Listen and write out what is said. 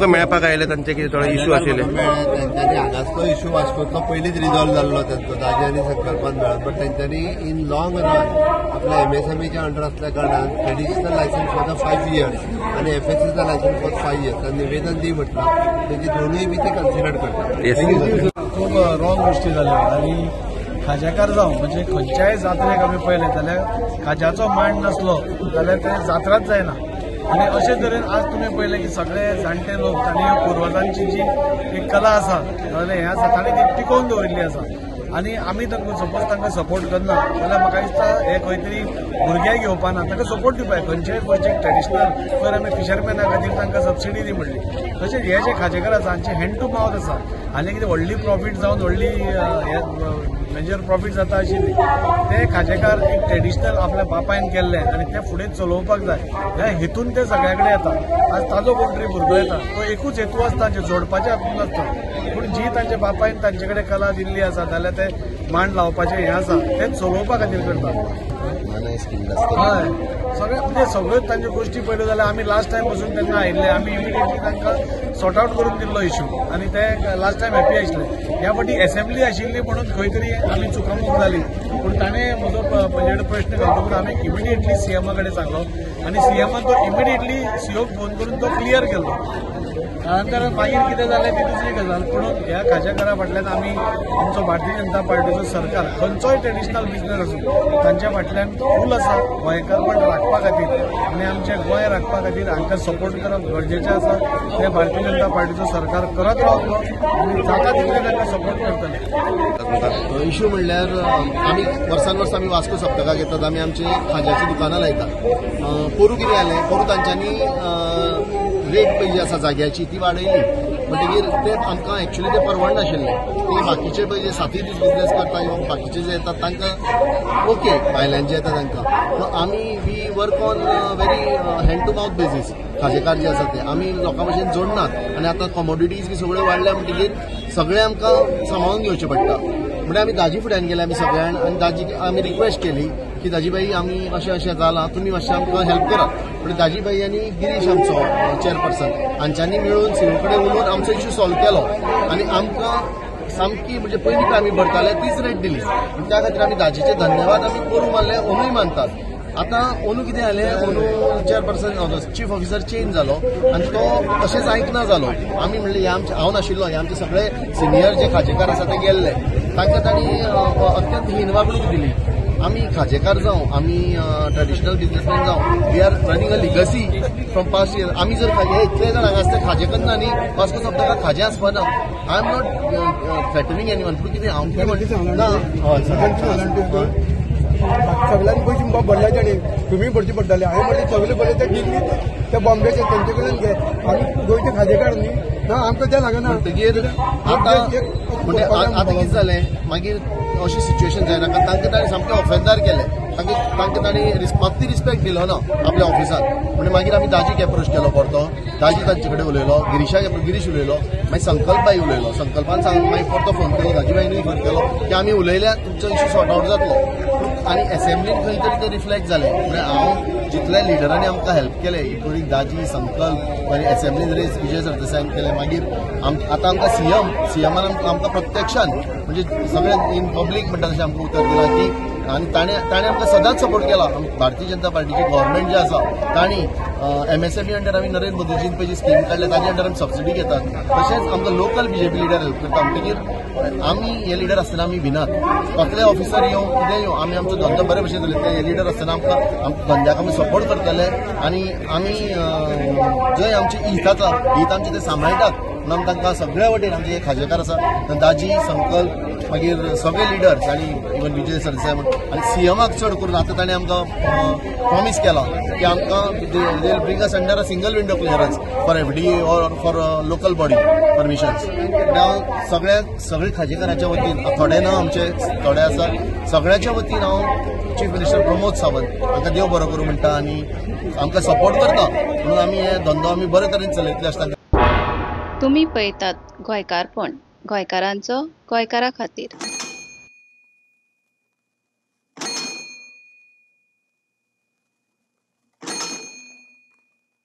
तुमकां मेळपाक आयले तांचे कितें थोडे इश्यू आशिल्ले? तांच्यांनी हांगासलो इश्यू वाचतो तो पयलींच रिजॉल्व जाल्लो तांचो दाजी आनी संकल्पान मेळत. बट तांच्यांनी इन लॉंग रन आपल्या MSMEच्या अंडर असल्या कारणान traditional licence for the 5 years आणि FSCचा लायसन्स फॉर 5 years तांणी निवेदन दी म्हटलं. तेची दोनूय बी ते कन्सिडर करतात. खूप रॉंग गोष्टी जाल्यो आनी खाजेकार जावं म्हणजे खंयच्याय जात्रेक आमी पळयलें जाल्यार खाज्याचो मांड नासलो जाल्यार ते जात्राच जायना. आणि अशे तरेन आज तुम्ही पळयलें की सगळे जाणटे लोक तांणी पूर्वजांची जी एक कला आसा जाल्यार ह्या तांणी ती टिकोवन दवरिल्ली आसा. आणि आमी सपोज तांकां सपोर्ट करना जाल्यार म्हाका दिसता हे खंय तरी भुरग्यांक घेवपाना तांकां सपोर्ट दिवपाक खंयच्याय गोंयचे ट्रेडिशनल तर आमी फिशरमॅना खातीर तांकां सबसिडी दी म्हणली. तशेंच हे जे खाजेकार आसा हांचे हँड टू माउथ आसा आनी कितें व्हडली प्रॉफीट जावन व्हडली मेजर प्रॉफीट जाता आशिल्ली ते खाजेकार एक ट्रेडिशनल आपल्या बापायन केल्ले आनी ते फुडें चलोवपाक जाय ह्या हेतून ते सगळ्या कडेन येता. आज ताजो कोण तरी भुरगो येता तो एकूच हेतू आसता जे जोडपाचे हातून आसता. पूण जी तांच्या बापायन तांचे कडेन कला दिल्ली आसा जाल्यार ते मांड लावपाचें हें आसा तें चलोवपा खातीर करतात. हय सगळे म्हणजे सगळ्योच तांच्यो गोष्टी पळयल्यो जाल्यार आमी लास्ट टायम पासून तेन्ना आयिल्ले आमी इमिडिएटली तांकां सॉर्ट आउट करून दिल्लो इश्यू आनी ते लास्ट टायम हॅपी आशिल्ले. ह्या फावटी असेंब्ली आशिल्ली म्हणून खंय तरी आमी चुकामूक जाली. पूण ताणें म्हजो म्हणजे प्रश्न घालतकूच हांवें इमिडिएटली CMA कडेन सांगलो आनी CMAन तो इमिडिएटली COक फोन करून तो क्लियर केलो. त्यानंतर मागीर कितें जालें ती दुसरी गजाल. पूण ह्या खाजेकारा फाटल्यान आमी आमचो भारतीय जनता पार्टीचो सरकार खंयचोय ट्रेडिशनल बिजनेस आसूं तांच्या फाटल्यान फूल आसा गोंयकारपण राखपा खातीर आनी आमचें गोंय राखपा खातीर हांकां सपोर्ट करप गरजेचें आसा. ते भारतीय जनता पार्टीचो सरकार करत रावतलो आनी जाता तितलें तांकां सपोर्ट करतले. इश्यू म्हणल्यार आमी वर्सान वर्स आमी वास्को सप्तकाक येतात आमी आमची खाज्याची दुकानां लायतात. पोरू कितें जालें पोरू तांच्यांनी रेट पळय जी आसा जाग्याची ती वाडयली म्हणटकीर ते आमकां एक्चुअली ते परवडनाशिल्लें. ते बाकीचे पळय जे 7 दीस बिजनेस करता किंवा बाकीचे जे येतात तांकां ओके भायल्यांचे येता तांकां. पूण आमी we work on very hand to mouth basis. खाजेकार जे आसा ते आमी लोकां भशेन जोडनात आनी आतां कमोडिटीज बी सगळ्यो वाडल्या म्हणटकीर सगळें आमकां सांबाळून घेवचें पडटा. म्हणजे आमी दाजी फुड्यान गेले आमी सगळ्यान आनी दाजीक आमी रिक्वेस्ट केली की दाजीबाई आमी अशें अशें जालां तुमी मातशें आमकां हेल्प करात. म्हणजे दाजीबाई आनी गिरीश आमचो चेअरपर्सन हांच्यांनी मेळून सीओ कडेन उलोवन आमचो इश्यू सॉल्व केलो आनी आमकां सामकी म्हणजे पयलीं आमी भरताले तीच रेट दिली. त्या खातीर आमी दाजीचे धन्यवाद आमी करूं मारले अंदूय मानतात. आतां अंदू कितें जालें अंदू चेअरपर्सन चीफ ऑफिसर चेंज जालो आनी तो तशेंच आयकना जालो. आमी म्हणलें हांव नाशिल्लो हे आमचे सगळे सिनियर जे खाजेकार आसा ते गेल्ले तांकां तांणी अत्यंत हीन वागणूक दिली. आमी खाजेकार जावं आमी ट्रेडिशनल बिजनेसमॅन जावं we are running a legacy from past year. आमी जर हे इतले जाण हांगा आसता खाजे करना न्ही वास्को सप्तकाक खाजें आसपाना. I am not threatening anyone पूण कितें हांव कितें ना सगळ्यांनी पयशे म्हाका भरल्याचे आनी तुमी भरची पडटाले हांवें म्हणलें सगळे भरले ते दिल्ली ते बॉम्बेचे तेंचे कडल्यान घे आमी गोंयचे खाजेकार न्ही ना आमकां तें लागना. म्हणटकीर आतां म्हणजे आतां कितें जालें मागीर अशी सिच्युएशन जायना तांकां ताणें सामकें ऑफेंदार केलें. तांकां ताणें म्हाका ती रिस्पेक्ट दिलो ना आपल्या ऑफिसांत. म्हणजे मागीर आमी दाजीक एप्रोच केलो परतो. दाजी तांचे कडेन उलयलो गिरीश उलयलो मागीर संकल्पबाई उलयलो. संकल्पान मागीर परतो फोन केलो दाजीबाईनूय फोन केलो की आमी उलयल्या तुमचो इश्यू सॉर्ट आउट जातलो. आनी असेंब्लीन खंय तरी ते रिफ्लेक्ट जालें. म्हणजे हांव जितल्या लिडरांनी आमकां हेल्प केलें इन्क्लुडींग दाजी संकल्प आनी असेंब्लीन रेस विजय सरदेसायान केलें. मागीर आतां आमकां सीएमान आमकां प्रत्यक्षान म्हणजे सगळें इन पब्लीक म्हणटा तशें आमकां उतर दिलां की आनी ताणें आमकां सदांच सपोर्ट केला. भारतीय जनता पार्टीची गव्हर्मेंट जे आसा तांणी MSME अंडर आमी नरेंद्र मोदीजीन पळय जी स्कीम काडल्या ताजे अंडर आमी सबसिडी घेतात. तशेंच आमकां लोकल BJP लिडर हेल्प करता. म्हणटकीर आमी हे लिडर आसतना आमी भिनात. कसले ऑफिसर येवं कितें येवं आमी आमचो धंदो बरे भशेन चलयतले. हे लिडर आसतना आमकां धंद्याक आमी सपोर्ट करतले आनी आमी जंय आमची हीत आसा हीत आमची ते सांबाळटात म्हणून आमी तांकां सगळ्या वटेन आमचे जे खाजेकार आसा दाजी संकल्प मागीर सगळे लिडर्स आनी इवन विजय सरदेसाय आनी CMAक चड करून आतां ताणें आमकां प्रॉमीस केला की आमकां they bring us under a single window clearance for FDA or for local body permissions. हांव सगळे खाजेकारांच्या वतीन थोडे ना आमचे थोडे आसा सगळ्याच्या वतीन हांव चीफ मिनिस्टर प्रमोद सावंत हांकां देव बरो करूं म्हणटा आनी आमकां सपोर्ट करता म्हणून आमी हे धंदो आमी बरे तरेन चलयतले आसता. तुम्ही पळयतात गोंयकारपण गोंयकारांचो गोंयकारा खातीर.